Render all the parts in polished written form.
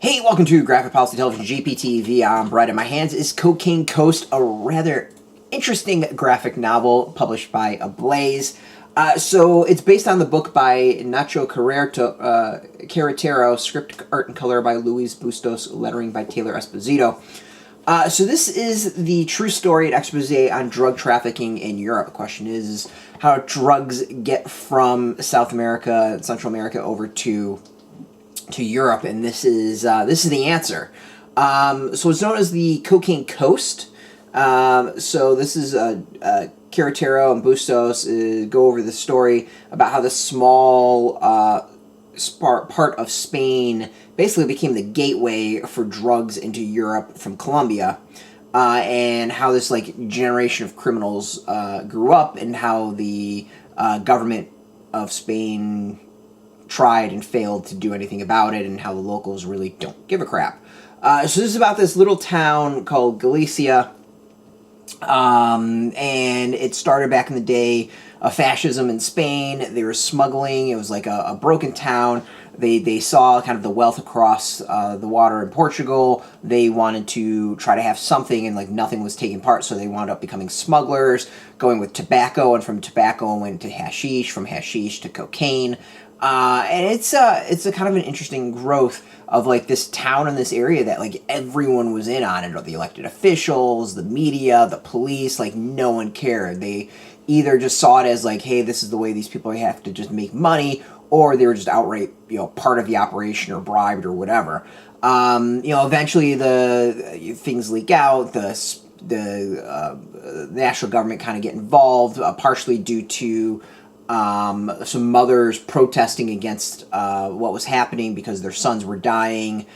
Hey, welcome to Graphic Policy Television GPTV. I'm Brett. In my hands is Cocaine Coast, a rather interesting graphic novel published by Ablaze. So it's based on the book by Nacho Carretero, script, art, and color by Luis Bustos, lettering by Taylor Esposito. So this is the true story and expose on drug trafficking in Europe. The question is how drugs get from South America, Central America, over to Europe, and this is the answer. So it's known as the Cocaine Coast. So this is Carretero and Bustos go over the story about how the small part of Spain basically became the gateway for drugs into Europe from Colombia, and how this generation of criminals grew up, and how the government of Spain tried and failed to do anything about it, and how the locals really don't give a crap. So this is about this little town called Galicia, and it started back in the day of fascism in Spain. They were smuggling. It was like a broken town. They saw kind of the wealth across the water in Portugal. They wanted to try to have something, and nothing was taking part, so they wound up becoming smugglers, going with tobacco, and from tobacco went to hashish, from hashish to cocaine. And it's a kind of an interesting growth of this town in this area that everyone was in on it, or the elected officials, the media, the police. No one cared. They either just saw it as hey, this is the way these people have to just make money, or they were just outright part of the operation or bribed or whatever. Eventually the things leak out. The national government kind of get involved, partially due to some mothers protesting against what was happening because their sons were dying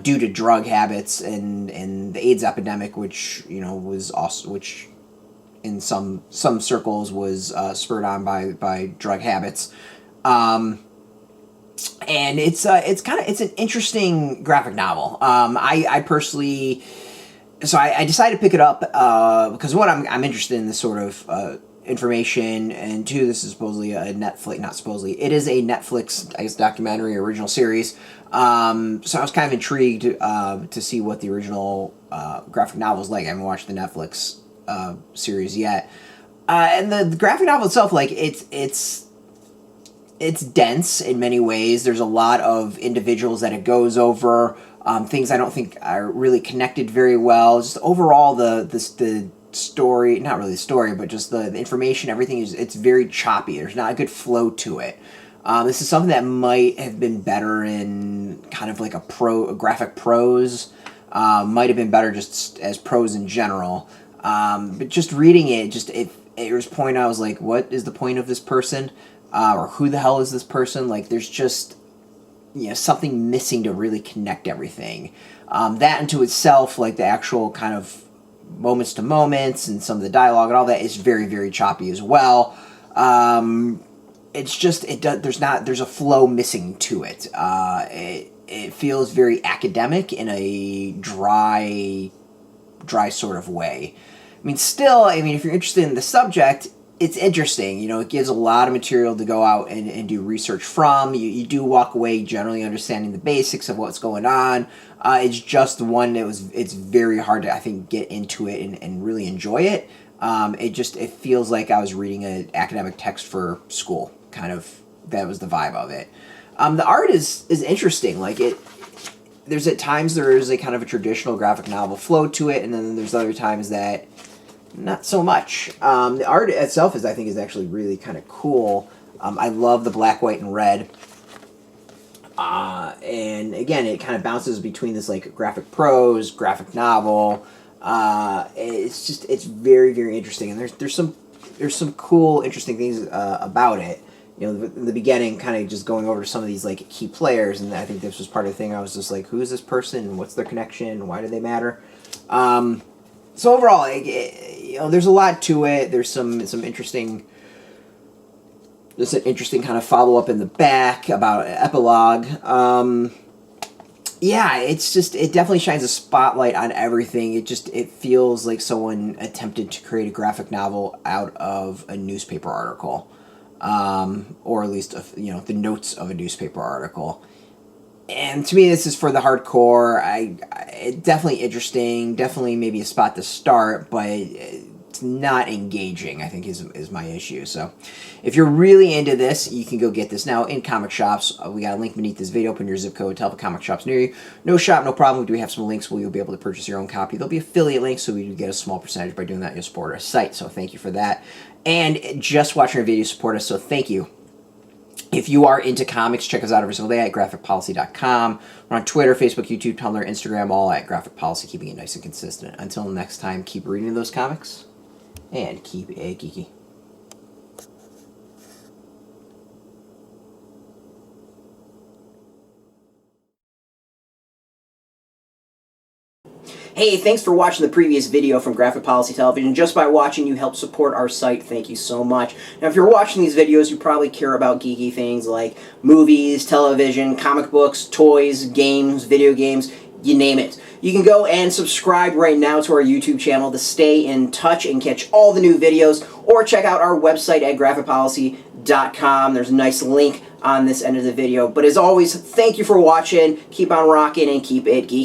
due to drug habits and the AIDS epidemic, which was also, which in some circles was spurred on by drug habits. And it's an interesting graphic novel. I personally, so I decided to pick it up because one, I'm interested in this sort of information, and two, this is supposedly a Netflix, not supposedly, it is a Netflix, I guess, documentary or original series. So I was kind of intrigued to see what the original graphic novel is like. I haven't watched the Netflix series yet. And the graphic novel itself, it's dense in many ways. There's a lot of individuals that it goes over, things I don't think are really connected very well. Just overall, the story, not really the story, but just the information, everything it's very choppy. There's not a good flow to it. This is something that might have been better in kind of a graphic prose. Might have been better just as prose in general. But just reading it, there was a point I was like, what is the point of this person? Or who the hell is this person? There's just something missing to really connect everything. That into itself, the actual kind of moments to moments and some of the dialogue and all that is very, very choppy as well. It's just there's a flow missing to it. It feels very academic in a dry sort of way. Still, if you're interested in the subject, it's interesting. It gives a lot of material to go out and do research from. You do walk away generally understanding the basics of what's going on. It's just one that it's very hard to, I think, get into it and really enjoy it. It feels like I was reading an academic text for school, kind of. That was the vibe of it. The art is interesting. There's at times there is a kind of a traditional graphic novel flow to it, and then there's other times that not so much. The art itself I think is actually really kind of cool. I love the black, white, and red. And again, it kind of bounces between this graphic prose, graphic novel. It's very, very interesting, and there's some cool, interesting things about it. In the beginning, kind of just going over to some of these key players, and I think this was part of the thing. I was just who is this person? What's their connection? Why do they matter? So overall, there's a lot to it. There's some interesting. There's an interesting kind of follow up in the back about an epilogue. Yeah, it definitely shines a spotlight on everything. It feels like someone attempted to create a graphic novel out of a newspaper article, or at least the notes of a newspaper article. And to me, this is for the hardcore. Definitely interesting. Definitely maybe a spot to start, but it's not engaging, I think, is my issue. So if you're really into this, you can go get this now in comic shops. We got a link beneath this video. Open your zip code, tell the comic shops near you. No shop, no problem. We do have some links where you'll be able to purchase your own copy. There'll be affiliate links, so we do get a small percentage by doing that. You'll support our site, so thank you for that. And just watching our video support us, so thank you. If you are into comics, check us out every single day at graphicpolicy.com. We're on Twitter, Facebook, YouTube, Tumblr, Instagram, all at Graphic Policy, keeping it nice and consistent. Until next time, keep reading those comics and keep it geeky. Hey, thanks for watching the previous video from Graphic Policy Television. Just by watching, you help support our site. Thank you so much. Now, if you're watching these videos, you probably care about geeky things like movies, television, comic books, toys, games, video games, you name it. You can go and subscribe right now to our YouTube channel to stay in touch and catch all the new videos, or check out our website at graphicpolicy.com. There's a nice link on this end of the video. But as always, thank you for watching. Keep on rocking and keep it geeky.